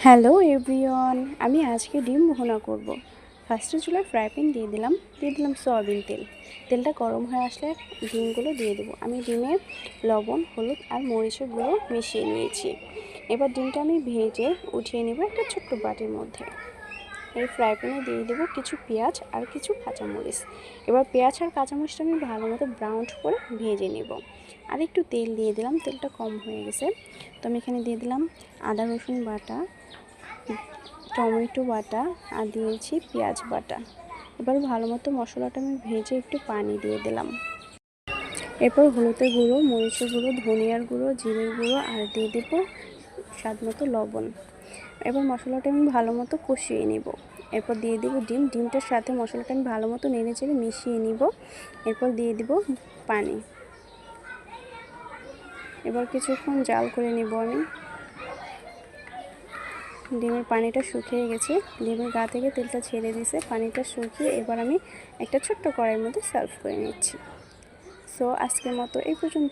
Hello everyone, আমি আজকে ডিম ভুনা করব। ফার্স্টে চুলায় ফ্রাই প্যান দিয়ে দিলাম সয়াবিন তেল। তেলটা গরম হয়ে আসলে ডিমগুলো দিয়ে দেবো। আমি ডিমে লবণ, হলুদ আর মরিচের গুঁড়ো মিশিয়ে নিয়েছি। এবার ডিমটা আমি ভেজে উঠিয়ে নেব একটা ছোট্ট বাটির মধ্যে। এই ফ্রাই প্যানে দিয়ে দেবো কিছু পেঁয়াজ আর কিছু কাঁচামরিচ। এবার পেঁয়াজ আর কাঁচামরিচটা আমি ভালো মতো ব্রাউন করে ভেজে নেব। আর একটু তেল দিয়ে দিলাম, তেলটা কম হয়ে গেছে। তো আমি এখানে দিয়ে দিলাম আদা রসুন বাটা, টমেটো বাটা আর দিয়েছি পেঁয়াজ বাটা। এবার ভালো মতো মশলাটা আমি ভেজে একটু পানি দিয়ে দিলাম। এরপর হলুদের গুঁড়ো, মরিচের গুঁড়ো, ধনিয়ার গুঁড়ো, জিরের গুঁড়ো আর দিয়ে দেবো স্বাদ মতো লবণ। এবার মশলাটা আমি ভালো মতো কষিয়ে নিব। এরপর দিয়ে দেবো ডিমটার সাথে মশলাটা আমি ভালো মতো নেড়ে চেড়ে মিশিয়ে নিব। এরপর দিয়ে দিব পানি। এবার কিছুক্ষণ জাল করে নেব আমি। ডিমের পানিটা শুকিয়ে গেছে, ডিমের গা থেকে তেলটা ছেড়ে দিয়েছে, পানিটা শুকিয়ে এবার আমি একটা ছোট্ট কড়াইয়ের মধ্যে সার্ভ করে নিচ্ছি। সো আজকের মতো এই পর্যন্ত।